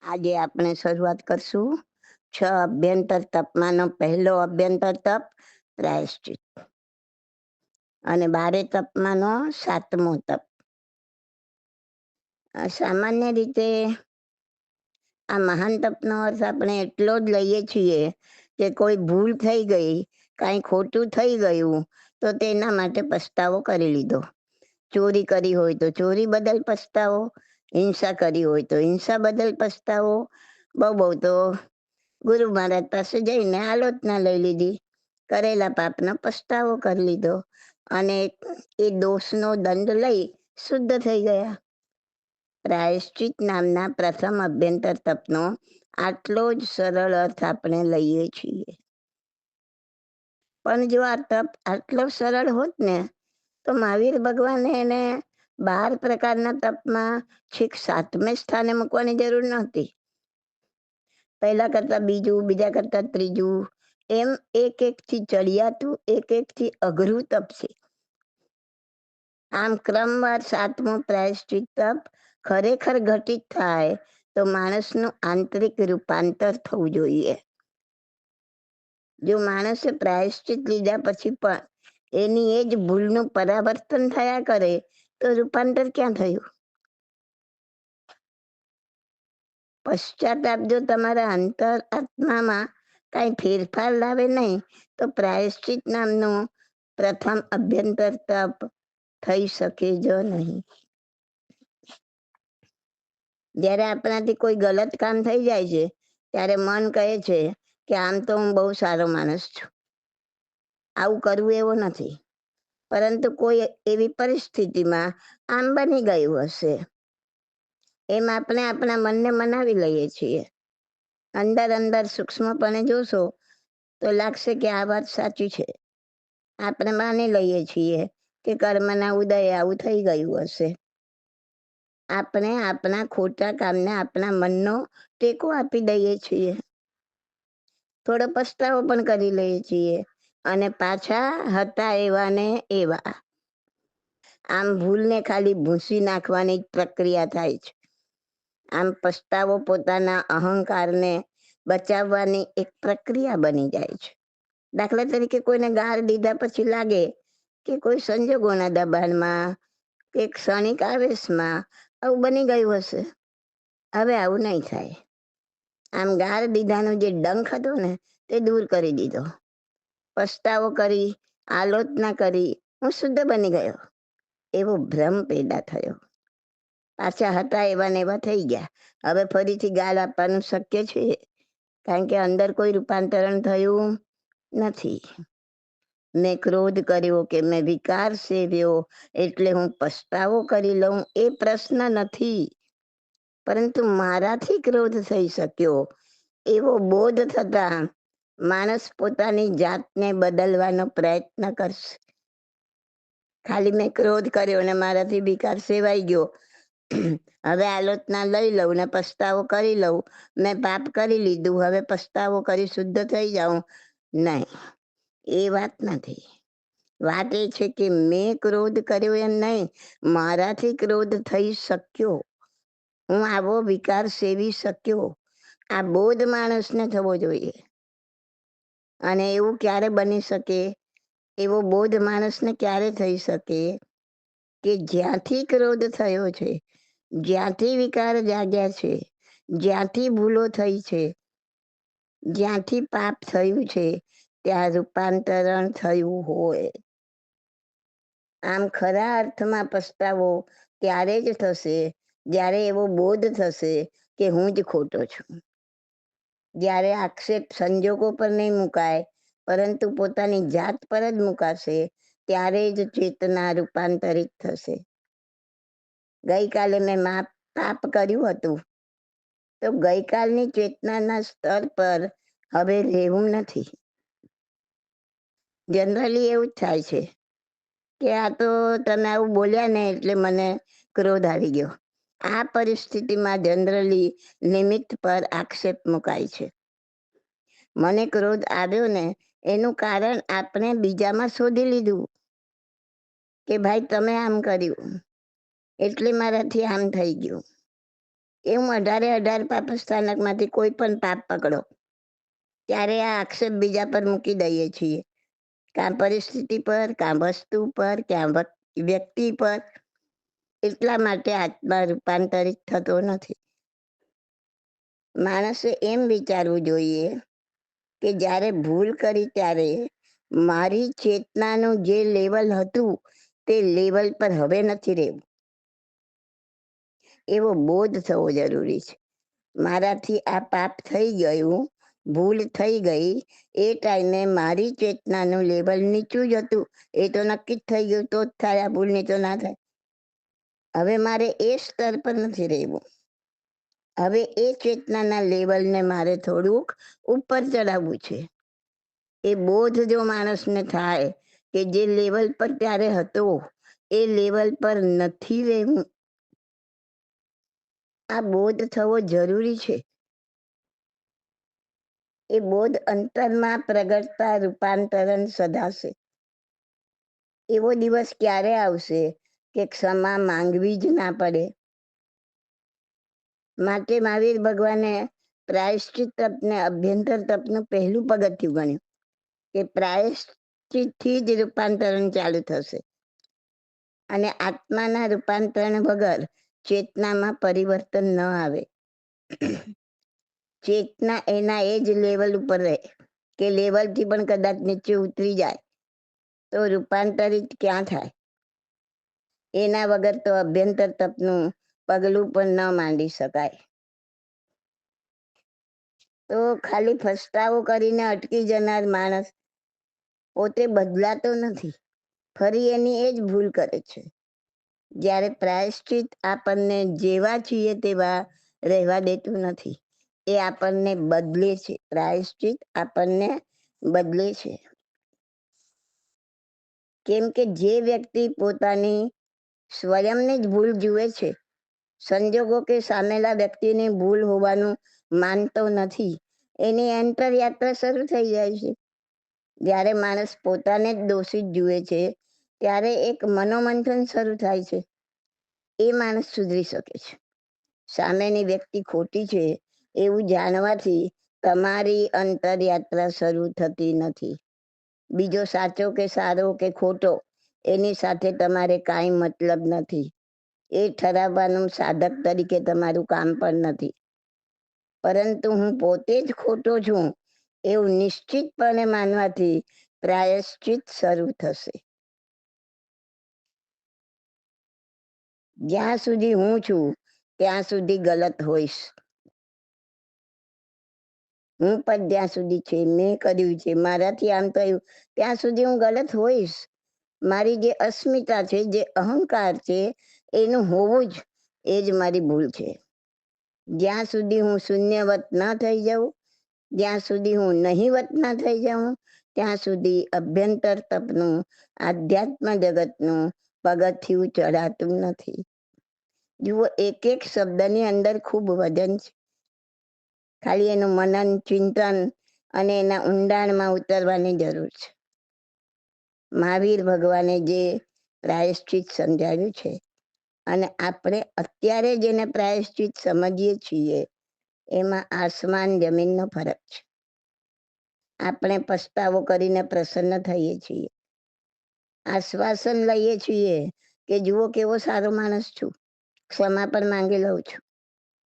આજે આપણે શરૂઆત કરશું 6 અભ્યંતર તપમાંનો પહેલો અભ્યંતર તપ પ્રાયશ્ચિત અને 12 તપમાંનો 7મો તપ. સામાન્ય રીતે આ મહાન તપનો અર્થ આપણે એટલો જ લઈએ છીએ કે કોઈ ભૂલ થઈ ગઈ, કાંઈ ખોટું થઈ ગયું તો તેના માટે પસ્તાવો કરી લીધો. ચોરી કરી હોય તો ચોરી બદલ પસ્તાવો, હિંસા કરી હોય તો હિંસા બદલ પસ્તાવો, બહુ તો ગુરુ મહારાજ પાસે જઈને આલોચના લઈ લીધી, કરેલા પાપનો પસ્તાવો કરી લીધો અને એ દોષનો દંડ લઈ શુદ્ધ થઈ ગયા. પ્રાયશ્ચિત નામના પ્રથમ અભ્યંતર તપનો આટલો જ સરળ અર્થ આપણે લઈએ છીએ. પણ જો આ તપ આટલો સરળ હોત ને તો મહાવીર ભગવાને એને 12 પ્રકારના તપમાં છેક 7મે સ્થાને મૂકવાની જરૂર નહોતી. પહેલા કરતા બીજું, બીજા કરતા ત્રીજું, એમ એક એકથી ચડિયાતું, એક એકથી અઘરું તપ છે. આમ ક્રમવાર 7મો પ્રાયશ્ચિત તપ ખરેખર ઘટિત થાય તો માણસનું આંતરિક રૂપાંતર થવું જોઈએ. જો માણસે પ્રાયશ્ચિત લીધા પછી પણ એની એ જ ભૂલનું પરાવર્તન થયા કરે તો રૂપાંતર ક્યાં થયું? પશ્ચાતાપ જો તમારા અંતર આત્મામાં કાંઈ ફેરફાર લાવે નહીં તો પ્રાયશ્ચિત નામનું પ્રથમ અભ્યંતર તપ થઈ શકે જ નહીં. જ્યારે આપણાથી કોઈ ગલત કામ થઈ જાય છે ત્યારે મન કહે છે કે આમ તો હું બહુ સારો માણસ છું, આવું કરવું એવો નથી. પરંતુ કોઈ એવી પરિસ્થિતિમાં આમ બની ગયું હશે, એમ આપણે આપણા મનને મનાવી લઈએ છીએ. અંદર અંદર સૂક્ષ્મપણે જોશો તો લાગશે કે આ વાત સાચી છે. આપણે માની લઈએ છીએ કે કર્મના ઉદયે આવું થઈ ગયું હશે. આપણે આપણા ખોટા કામને આપણા મનનો ટેકો આપી દઈએ છીએ. થોડો પસ્તાવો પણ કરી લઈએ છીએ અને પાછા હતા એવા ને એવા. આમ ભૂલને ખાલી ભૂંસી નાખવાની પ્રક્રિયા થાય છે. આમ પસ્તાવો પોતાના અહંકારને બચાવવાની એક પ્રક્રિયા બની જાય છે. દાખલા તરીકે કોઈને ગાળ દીધા પછી લાગે કે કોઈ સંજોગોના દબાણમાં કે ક્ષણિક આવેશમાં આવું બની ગયું હશે, હવે આવું નહીં થાય. આમ ગાળ દીધાનો જે ડંખ હતો ને તે દૂર કરી દીધો, પસ્તાવો કરી, આલોચના કરી, હું શુદ્ધ બની ગયો એવો ભ્રમ પેદા થયો. પાછા હતા એવા ને એવા થઈ ગયા. હવે ફરીથી ગાળ આપવાનું શક્ય છે? કારણ કે અંદર કોઈ રૂપાંતરણ થયું નથી. મેં ક્રોધ કર્યો કે મેં વિકાર સેવ્યો એટલે હું પસ્તાવો કરી લઉં એ પ્રશ્ન નથી. પરંતુ મારાથી ક્રોધ થઈ શક્યો એવો બોધ થતા માણસ પોતાની જાતને બદલવાનો પ્રયત્ન કરશે. ખાલી મેં ક્રોધ કર્યો અને મારાથી વિકાર સેવાઈ ગયો, હવે આલોચના લઈ લઉં ને પસ્તાવો કરી લઉં, મેં પાપ કરી લીધું, હવે પસ્તાવો કરી શુદ્ધ થઈ જાઉં, નહીં, એ વાત નથી. વાત એ છે કે મેં ક્રોધ કર્યો એમ નહીં, મારાથી ક્રોધ થઈ શક્યો, હું આવો વિકાર સેવી શક્યો. આ બોધ માણસને થવો જોઈએ. અને એવું ક્યારે બની શકે? એવો બોધ માણસને ક્યારે થઈ શકે કે જ્યાંથી ક્રોધ થયો છે, જ્યાંથી વિકાર જાગ્યા છે, જ્યાંથી ભૂલો થઈ છે, જ્યાંથી પાપ થયું છે ત્યાં રૂપાંતરણ થયું હોય. આમ ખરા અર્થમાં પસ્તાવો ત્યારે જ થશે જ્યારે એવો બોધ થશે કે હું જ ખોટો છું. જ્યારે આક્ષેપ સંજોગો પર નહીં મુકાય પરંતુ પોતાની જાત પર જ મુકાશે ત્યારે જ ચેતના રૂપાંતરિત થશે. ગઈકાલે મેં પાપ કર્યું હતું તો ગઈકાલની ચેતનાના સ્તર પર હવે રહેવું નથી. જનરલી એવું જ થાય છે કે આ તો તમે આવું બોલ્યા ને એટલે મને ક્રોધ આવી ગયો. આ પરિસ્થિતિમાં જનરલી નિમિત્ત પર આક્ષેપ મુકાય છે. મને ક્રોધ આવ્યો ને એનું કારણ આપણે બીજામાં શોધી લીધું કે ભાઈ તમે આમ કર્યું એટલે મારાથી આમ થઈ ગયું. એવું 18 પાપ સ્થાનકમાંથી કોઈ પણ પાપ પકડો ત્યારે આ આક્ષેપ બીજા પર મૂકી દઈએ છીએ, કાં પરિસ્થિતિ પર, કાં વસ્તુ પર, કાં વ્યક્તિ પર. એટલા માટે આત્મા રૂપાંતરિત થતો નથી. માણસે એમ વિચારવું જોઈએ કે જ્યારે ભૂલ કરી ત્યારે મારી ચેતનાનું જે લેવલ હતું તે લેવલ પર હવે નથી રહેવું. એવો બોધ થવો જરૂરી છે. મારાથી આ પાપ થઈ ગયું, ભૂલ થઈ ગઈ, એ ટાઈમે મારી ચેતનાનું લેવલ નીચું જ હતું. એ તો નક્કી જ થઈ ગયું, તો જ થાય, આ ભૂલ નહીં તો ના થાય. હવે મારે એ સ્તર પર નથી રહેવું. હવે એ ચેતનાના લેવલને મારે થોડુંક ઉપર ચડાવવું છે. એ બોધ જો માણસને થાય કે જે લેવલ પર ત્યારે હતો એ લેવલ પર નથી રહેવું, આ બોધ થવો જરૂરી છે. એ બોધ અંતરમાં પ્રગટતા રૂપાંતરણ સધાશે. એવો દિવસ ક્યારે આવશે કે ક્ષમા માંગવી જ ના પડે? માટે મહાવીર ભગવાને પ્રાયશ્ચિત તપને અભ્યંતર તપનું પહેલું પગથિયું ગણ્યું કે પ્રાયશ્ચિતથી જ રૂપાંતરણ ચાલુ થશે. અને આત્માના રૂપાંતરણ વગર ચેતનામાં પરિવર્તન ન આવે. ચેતના એના એ જ લેવલ ઉપર રહે કે લેવલથી પણ કદાચ નીચે ઉતરી જાય તો રૂપાંતરિત ક્યાં થાય? એના વગર તો અભ્યંતર તપનું પગલું પણ ન માંડી શકાય. તો ખાલી ફસતાવો કરીને અટકી જનાર માણસ પોતે બદલાતો નથી, ફરી એની એ જ ભૂલ કરે છે. જ્યારે પ્રાયશ્ચિત આપણને જેવા છીએ તેવા રહેવા દેતું નથી, એ આપણને બદલે છે. પ્રાયશ્ચિત આપણને બદલે છે. કેમ કે જે વ્યક્તિ પોતાની સ્વયંની જ ભૂલ જુએ છે, સંજોગો કે સામેલા વ્યક્તિની ભૂલ હોવાનું માનતો નથી, એની અંતરયાત્રા શરૂ થઈ જાય છે. જ્યારે માણસ પોતાને જ દોષિત જુએ છે ત્યારે એક મનોમંથન શરૂ થાય છે. એ માણસ સુધરી શકે છે. સામેની વ્યક્તિ ખોટી છે એવું જાણવાથી તમારી અંતરયાત્રા શરૂ થતી નથી. બીજો સાચો કે સારો કે ખોટો એની સાથે તમારે કાંઈ મતલબ નથી. એ ઠરાવવાનું સાધક તરીકે તમારું કામ પણ નથી. પરંતુ હું પોતે જ ખોટો છું એવું નિશ્ચિતપણે માનવાથી પ્રાયશ્ચિત શરૂ થશે. જ્યાં સુધી હું છું ત્યાં સુધી ગલત હોઈશ. હું પણ જ્યાં સુધી છે, મેં કર્યું છે, મારાથી આમ થયું, ત્યાં સુધી હું ગલત હોઈશ. મારી જે અસ્મિતા છે, જે અહંકાર છે, એનું હોવું જ એ જ મારી ભૂલ છે. જ્યાં સુધી હું શૂન્યવત ન થઈ જાઉં, જ્યાં સુધી હું નહીવત ના થઈ જાઉં, ત્યાં સુધી અભ્યંતર તપનું, આધ્યાત્મ જગતનું પગથિયું ચડાતું નથી. જુઓ, એક એક શબ્દની અંદર ખૂબ વજન છે. ખાલી એનું મનન, ચિંતન અને એના ઊંડાણમાં ઉતરવાની જરૂર છે. મહાવીર ભગવાને જે પ્રાયશ્ચિત સમજાવ્યું છે અને આપણે અત્યારે જેને પ્રાયશ્ચિત સમજીએ છીએ એમાં આસમાન જમીનનો ફરક છે. આપણે પસ્તાવો કરીને પ્રસન્ન થઈએ છીએ, આશ્વાસન લઈએ છીએ કે જુઓ કેવો સારો માણસ છું, ક્ષમા પણ માંગી લઉં છું.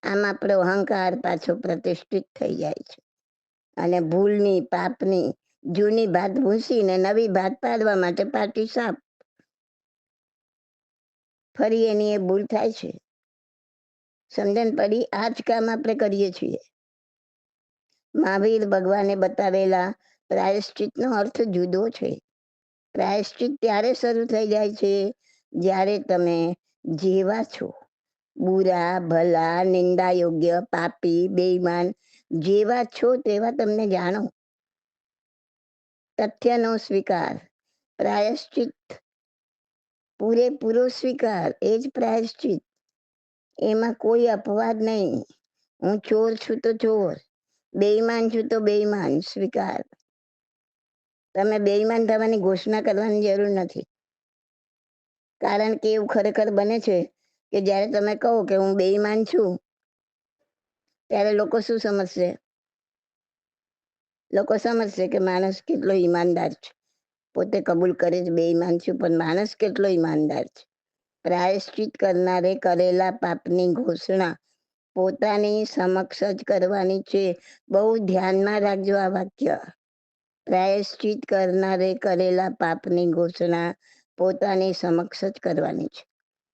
આમ આપણો અહંકાર પાછો પ્રતિષ્ઠિત થઈ જાય છે અને ભૂલની, પાપની જૂની ભાત ભૂંસીને નવી ભાત પાડવા માટે પાટી સાફ. ફરી એની એ ભૂલ થાય છે. સમજણ પડી? આ જ કામ આપણે કરીએ છીએ. મહાવીર ભગવાને બતાવેલા પ્રાયશ્ચિતનો અર્થ જુદો છે. પ્રાયશ્ચિત ત્યારે શરૂ થઈ જાય છે જ્યારે તમે જેવા છો, બુરા, ભલા, નિંદા યોગ્ય, પાપી, બેઈમાન, જેવા છો તેવા તમને જાણો. તથ્યનો સ્વીકાર, પ્રાયશ્ચિત પૂરેપૂરો સ્વીકાર, એ જ પ્રાયશ્ચિત. એમાં કોઈ અપવાદ નહીં. હું ચોર છું તો ચોર, બેઈમાન છું તો બેઈમાન સ્વીકાર. તમે બેઈમાન થવાની ઘોષણા કરવાની જરૂર નથી, કારણ કે એવું ખરેખર બને છે કે જ્યારે તમે કહો કે હું બેઈમાન છું ત્યારે લોકો શું સમજશે? લોકો સમજશે કે માણસ કેટલો ઈમાનદાર છે. પોતે કબૂલ કરે છે બેઈમાન છું, પણ માણસ કેટલો ઈમાનદાર છે. પ્રાયશ્ચિત કરનારે કરેલા પાપની ઘોષણા પોતાની સમક્ષ જ કરવાની છે. બહુ ધ્યાનમાં રાખજો આ વાક્ય. પ્રાયશ્ચિત કરનારે કરેલા પાપની ઘોષણા પોતાની સમક્ષ જ કરવાની છે.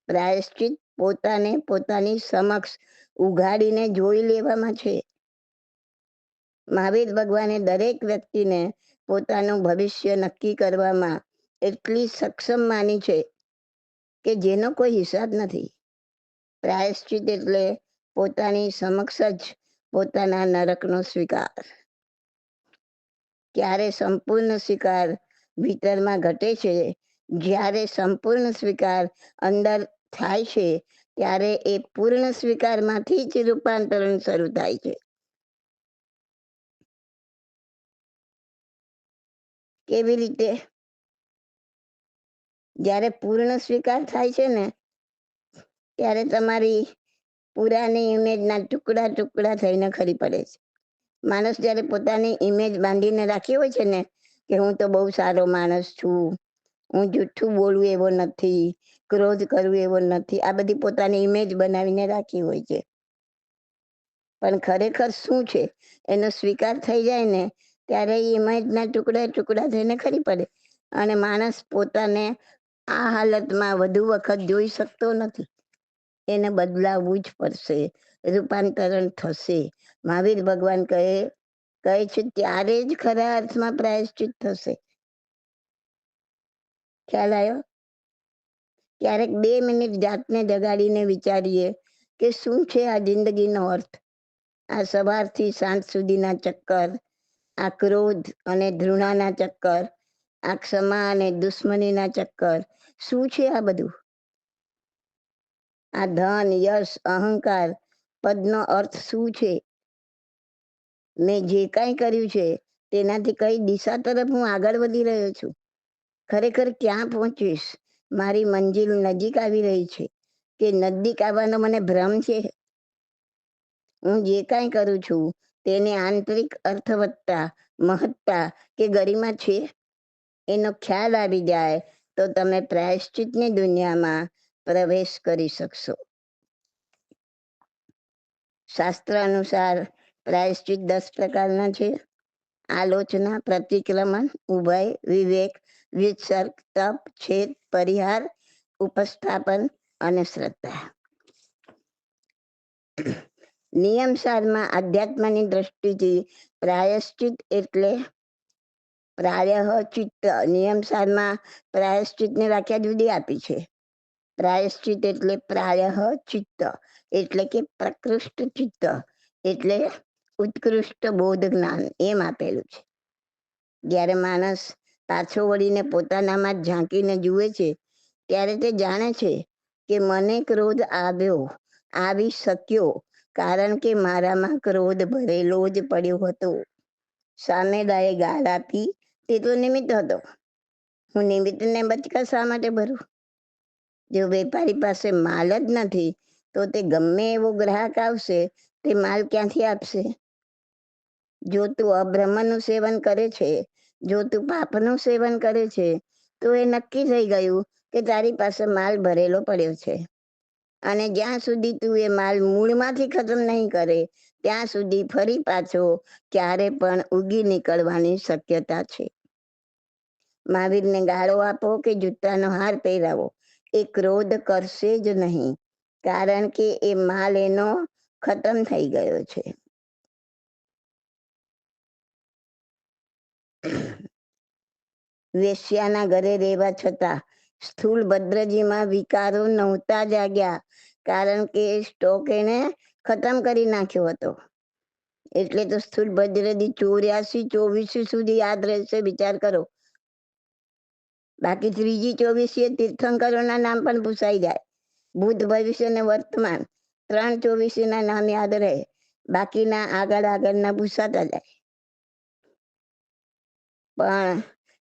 પ્રાયશ્ચિત પોતાને પોતાની સમક્ષ ઉઘાડીને જોઈ લેવામાં છે. મહાવીર ભગવાને દરેક વ્યક્તિને પોતાનું ભવિષ્ય નક્કી કરવામાં એટલી સક્ષમ માની છે કે જેનો કોઈ હિસાબ નથી. પ્રાયશ્ચિત એટલે પોતાની સમક્ષ જ પોતાના નરકનો સ્વીકાર. ક્યારે સંપૂર્ણ સ્વીકાર ભીતરમાં ઘટે છે, જ્યારે સંપૂર્ણ સ્વીકાર અંદર થાય છે, ત્યારે એ પૂર્ણ સ્વીકારમાંથી જ રૂપાંતરણ શરૂ થાય છે. કેવી રીતે? જ્યારે પૂર્ણ સ્વીકાર થાય છે ને, ત્યારે તમારી પુરાની ઇમેજના ટુકડા ટુકડા થઈને ખરી પડે છે. માણસ જ્યારે પોતાની ઇમેજ બાંધીને રાખી હોય છે ને, કે હું તો બહુ સારો માણસ છું, હું જૂઠું બોલવું એવો નથી, ક્રોધ કરવું એવો નથી, આ બધી પોતાની ઇમેજ બનાવીને રાખી હોય છે. પણ ખરેખર શું છે એનો સ્વીકાર થઈ જાય ને, ત્યારે એ ઇમેજના ટુકડા ટુકડા થઈને ખરી પડે અને માણસ પોતાને આ હાલતમાં વધુ વખત જોઈ શકતો નથી. એને બદલાવવું જ પડશે, રૂપાંતરણ થશે. મહાવીર ભગવાન કહે છે ત્યારે જ ખરા અર્થમાં પ્રાયશ્ચિત થશે. ખ્યાલ આવ્યો? ક્યારેક 2 મિનિટ જાતને જગાડીને વિચારીએ કે શું છે આ જિંદગીનો અર્થ. આ સવારથી સાંજ સુધીના ચક્કર, આ ક્રોધ અને ધૃણાના ચક્કર, આ ક્ષમા અને દુશ્મનીના ચક્કર, શું છે આ બધું? આ ધન, યશ, અહંકાર, પદનો અર્થ શું છે? મેં જે કાંઈ કર્યું છે તેનાથી કઈ દિશા તરફ હું આગળ વધી રહ્યો છું? ખરેખર ક્યાં પહોંચીશ? મારી મંજિલ નજીક આવી રહી છે કે નજીક આવવાનો મને ભ્રમ છે? હું જે કાંઈ કરું છું તેની આંતરિક અર્થવત્તા, મહત્તા કે ગરિમા છે? એનો ખ્યાલ આવી જાય તો તમે પ્રાયશ્ચિતની દુનિયામાં પ્રવેશ કરી શકશો. શાસ્ત્ર અનુસાર પ્રાયશ્ચિત 10 પ્રકારના છે. આલોચના, પ્રતિક્રમણ, ઉભય, વિવેક, વિસર્ગ, તપ, છેદ, પરિહાર, ઉપસ્થાપન અને શ્રદ્ધા. નિયમસારમાં આધ્યાત્મની દ્રષ્ટિથી પ્રાયશ્ચિત એટલે પ્રાયઃ ચિત્ત. નિયમસારમાં પ્રાયશ્ચિતની વ્યાખ્યા જુદી આપી છે. પ્રાયશ્ચિત એટલે પ્રાયઃ ચિત્ત, એટલે કે પ્રકૃષ્ટ ચિત્ત, એટલે ઉત્કૃષ્ટ બોધ જ્ઞાન, એમ આપેલું છે. જ્યારે માણસ પાછો વળીને પોતાનામાં જ ઝાંકીને જુએ છે, ત્યારે તે જાણે છે કે મને ક્રોધ આવ્યો, આવી શક્યો, કારણ કે મારામાં ક્રોધ ભરેલો જ પડ્યો હતો. સામેદાએ ગાળ આપી તે તો નિમિત્ત હતો. હું નિમિત્તને બચકા શા માટે ભરું? જો વેપારી પાસે માલ જ નથી તો તે ગમે એવો ગ્રાહક આવશે તે માલ ક્યાંથી આપશે? જો તું અબ્રહ્મનું સેવન કરે છે, જો તું પાપનું સેવન કરે છે, તો એ નક્કી થઈ ગયું કે તારી પાસે માલ ભરેલો પડ્યો છે. અને જ્યાં સુધી તું એ માલ મૂળમાંથી ખતમ નહીં કરે ત્યાં સુધી ફરી પાછો ક્યારે પણ ઉગી નીકળવાની શક્યતા છે. મહાવીરને ગાળો આપો કે જૂતાનો હાર પહેરાવો, એ ક્રોધ કરશે જ નહીં, કારણ કે એ માલ એનો ખતમ થઈ ગયો છે. વેશ્યાના ઘરે રહેવા છતાં સ્થૂળ ભદ્રજીમાં વિકારો નહોતા જાગ્યા, કારણ કે સ્ટોક એને ખતમ કરી નાખ્યો હતો. એટલે તો સ્થૂળ ભદ્રજી 84-24 સુધી યાદ રહેશે, વિચાર કરો. બાકી ત્રીજી 24 તીર્થંકરોના નામ પણ પૂછાઈ જાય. ભૂત, ભવિષ્ય અને વર્તમાન 3 24 નામ યાદ રહે, બાકીના આગળ આગળના પૂછાતા જાય. પણ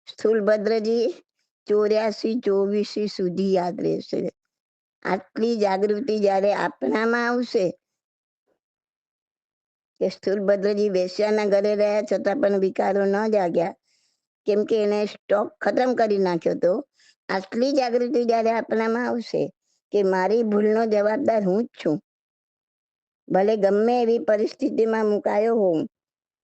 સ્થૂલ ભદ્રજી 84-24 સુધી યાદ રહેશે. આટલી જાગૃતિ જ્યારે આપણામાં આવશે કે સ્થૂલભદ્રજી વેશ્યાના ઘરે રહ્યા છતાં પણ વિકારો ન જાગ્યા, કેમ કે એને સ્ટોક ખતમ કરી નાખ્યો હતો. આટલી જાગૃતિ જ્યારે આપણામાં આવશે કે મારી ભૂલનો જવાબદાર હું જ છું, ભલે ગમે એવી પરિસ્થિતિમાં મુકાયો હોઉં,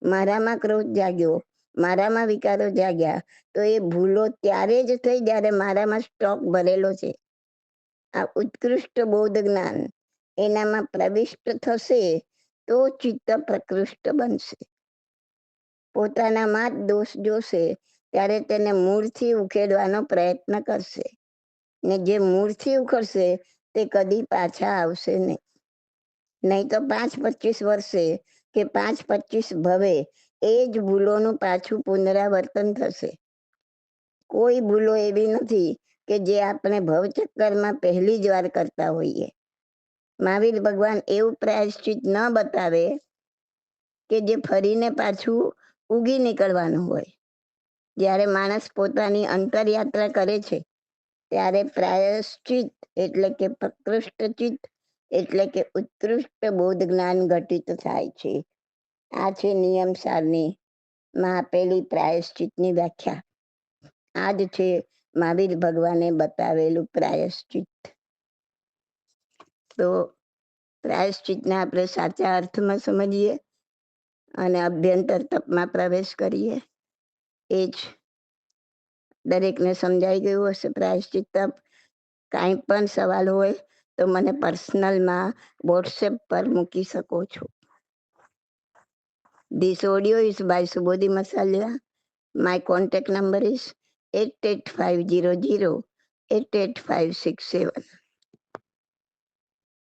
મારામાં ક્રોધ જાગ્યો, મારામાં વિકારો જાગ્યા, તો એ ભૂલો ત્યારે જ થઈ જ્યારે મારામાં સ્ટોક ભરેલો છે. આ ઉત્કૃષ્ટ બૌદ્ધ જ્ઞાન એનામાં પ્રવિષ્ટ થશે તો ચિત્ત પ્રકૃષ્ટ બનશે. પોતાનામાં જ દોષ જોશે ત્યારે તેને મૂળથી ઉકેલવાનો પ્રયત્ન કરશે, ને જે મૂળથી ઉખડશે તે કદી પાછા આવશે નહીં. નહીં તો 5-25 વર્ષે કે 5-25 ભવે એ જ ભૂલોનું પાછું પુનરાવર્તન થશે. કોઈ ભૂલો એવી નથી કે જે આપણે ભવચક્કરમાં પહેલી જ વાર કરતા હોઈએ. મહાવીર ભગવાન એવું પ્રાયશ્ચિત ન બતાવે કે જે ફરીને પાછું ઉગી નીકળવાનું હોય. જ્યારે માણસ પોતાની અંતરયાત્રા કરે છે ત્યારે પ્રાયશ્ચિત એટલે કે પ્રકૃષ્ટચિત્ત એટલે કે ઉત્કૃષ્ટ બૌદ્ધ જ્ઞાન ઘટિત થાય છે. આ છે નિયમ સારની માં આપેલી પ્રાયશ્ચિતની વ્યાખ્યા. આ જ છે મહાવીર ભગવાને બતાવેલું પ્રાયશ્ચિત. તો પ્રાયશ્ચિતને આપણે સાચા અર્થમાં સમજીએ અને અભ્યંતર તપમાં પ્રવેશ કરીએ. એ જ દરેકને સમજાઈ ગયું હશે પ્રાયશ્ચિત તપ. કાંઈ પણ સવાલ હોય તો મને પર્સનલમાં વોટ્સએપ પર મૂકી શકો છો. This audio is by Subodhi Masalia. My contact number is 88500 88567.